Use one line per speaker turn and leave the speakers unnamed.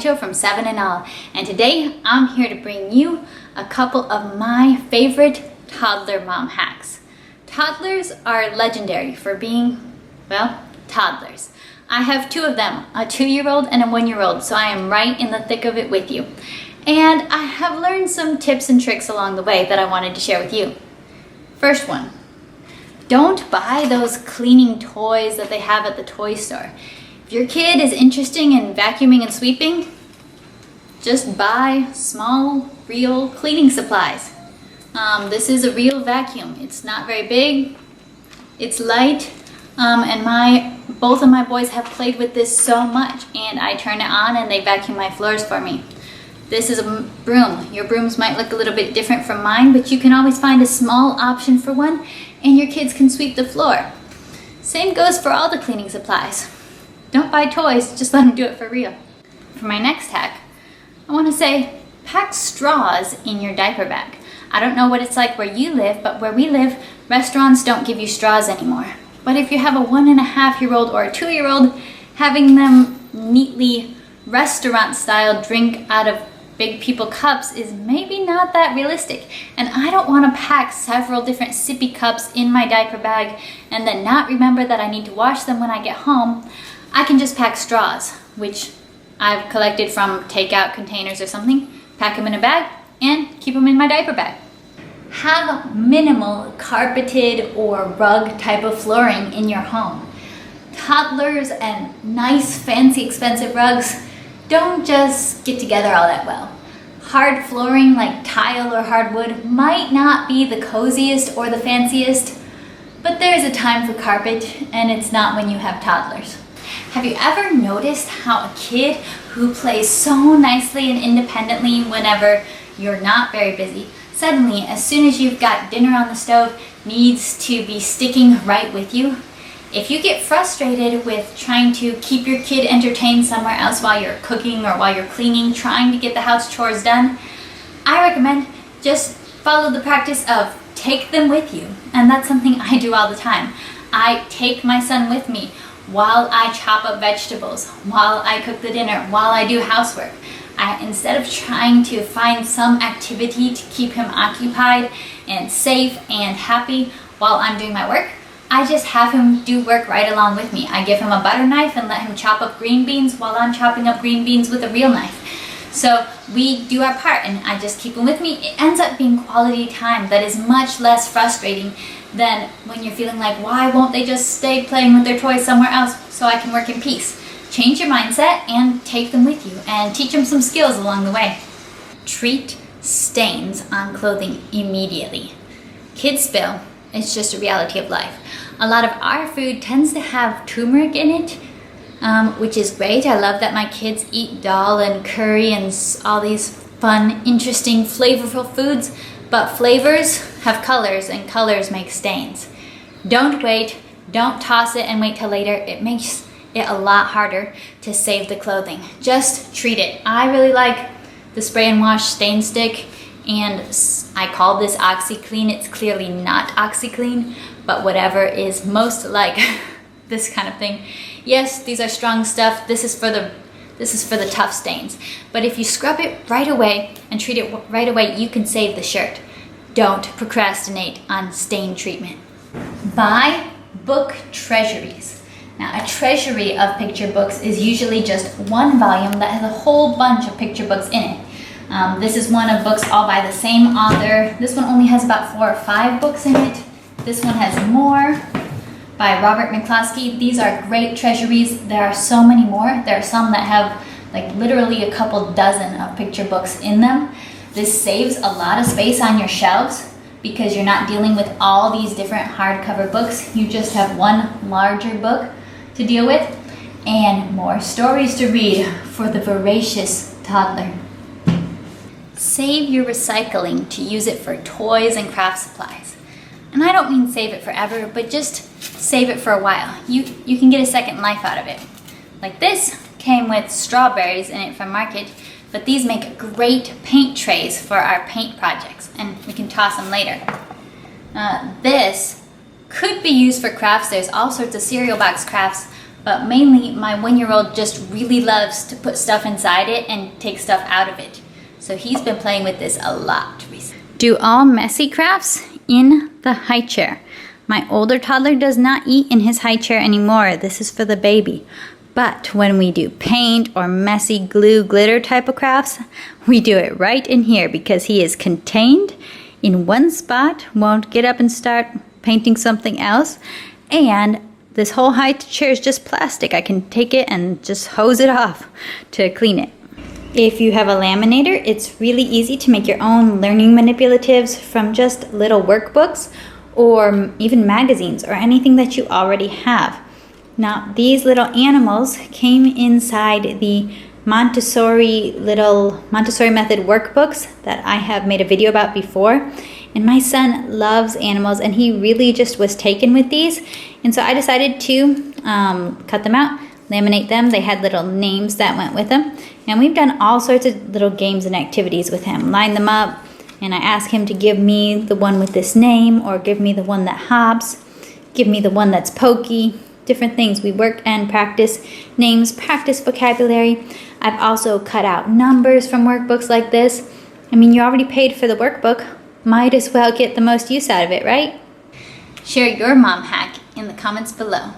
Rachel from 7 and All, and today I'm here to bring you a couple of my favorite toddler mom hacks. Toddlers are legendary for being, well, toddlers. I have two of them, a 2-year-old and a 1-year-old, so I am right in the thick of it with you. And I have learned some tips and tricks along the way that I wanted to share with you. First one, don't buy those cleaning toys that they have at the toy store. If your kid is interested in vacuuming and sweeping, just buy small, real cleaning supplies. This is a real vacuum. It's not very big, it's light, and both of my boys have played with this so much, and I turn it on and they vacuum my floors for me. This is a broom. Your brooms might look a little bit different from mine, but you can always find a small option for one, and your kids can sweep the floor. Same goes for all the cleaning supplies. Don't buy toys, just let them do it for real. For my next hack, I want to say, pack straws in your diaper bag. I don't know what it's like where you live, but where we live, restaurants don't give you straws anymore. But if you have a 1.5-year-old or a 2-year-old, having them neatly restaurant-style drink out of big people cups is maybe not that realistic. And I don't want to pack several different sippy cups in my diaper bag and then not remember that I need to wash them when I get home. I can just pack straws, which I've collected from takeout containers or something, pack them in a bag, and keep them in my diaper bag. Have minimal carpeted or rug type of flooring in your home. Toddlers and nice, fancy, expensive rugs don't just get together all that well. Hard flooring like tile or hardwood might not be the coziest or the fanciest, but there's a time for carpet, and it's not when you have toddlers. Have you ever noticed how a kid who plays so nicely and independently whenever you're not very busy, suddenly, as soon as you've got dinner on the stove, needs to be sticking right with you? If you get frustrated with trying to keep your kid entertained somewhere else while you're cooking or while you're cleaning, trying to get the house chores done, I recommend just follow the practice of take them with you. And that's something I do all the time. I take my son with me while I chop up vegetables, while I cook the dinner, while I do housework. Instead of trying to find some activity to keep him occupied and safe and happy while I'm doing my work, I just have him do work right along with me. I give him a butter knife and let him chop up green beans while I'm chopping up green beans with a real knife. So we do our part and I just keep him with me. It ends up being quality time that is much less frustrating than when you're feeling like, why won't they just stay playing with their toys somewhere else so I can work in peace? Change your mindset and take them with you and teach them some skills along the way. Treat stains on clothing immediately. Kids spill. It's just a reality of life. A lot of our food tends to have turmeric in it, which is great. I love that my kids eat dal and curry and all these fun, interesting, flavorful foods, but flavors have colors and colors make stains. Don't wait, don't toss it and wait till later. It makes it a lot harder to save the clothing. Just treat it. I really like the spray and wash stain stick, and I call this OxyClean. It's clearly not OxyClean, but whatever is most like this kind of thing. Yes, these are strong stuff. This is for the tough stains. But if you scrub it right away and treat it right away, you can save the shirt. Don't procrastinate on stain treatment. Buy book treasuries. Now, a treasury of picture books is usually just one volume that has a whole bunch of picture books in it. This is one of books all by the same author. This one only has about 4 or 5 books in it. This one has more by Robert McCloskey. These are great treasuries. There are so many more. There are some that have like literally a couple dozen of picture books in them. This saves a lot of space on your shelves because you're not dealing with all these different hardcover books. You just have one larger book to deal with and more stories to read for the voracious toddler. Save your recycling to use it for toys and craft supplies. And I don't mean save it forever, but just save it for a while. You can get a second life out of it. Like this came with strawberries in it from market, but these make great paint trays for our paint projects, and we can toss them later. This could be used for crafts. There's all sorts of cereal box crafts, but mainly my 1-year-old just really loves to put stuff inside it and take stuff out of it. So he's been playing with this a lot recently. Do all messy crafts in the high chair. My older toddler does not eat in his high chair anymore. This is for the baby. But when we do paint or messy glue glitter type of crafts, we do it right in here because he is contained in one spot, won't get up and start painting something else. And this whole high chair is just plastic. I can take it and just hose it off to clean it. If you have a laminator, it's really easy to make your own learning manipulatives from just little workbooks or even magazines or anything that you already have. Now, these little animals came inside the Montessori method workbooks that I have made a video about before. And my son loves animals and he really just was taken with these. And so I decided to cut them out, laminate them. They had little names that went with them. And we've done all sorts of little games and activities with him. Line them up, and I ask him to give me the one with this name, or give me the one that hops, give me the one that's pokey, different things. We work and practice names, practice vocabulary. I've also cut out numbers from workbooks like this. I mean, you already paid for the workbook. Might as well get the most use out of it, right? Share your mom hack in the comments below.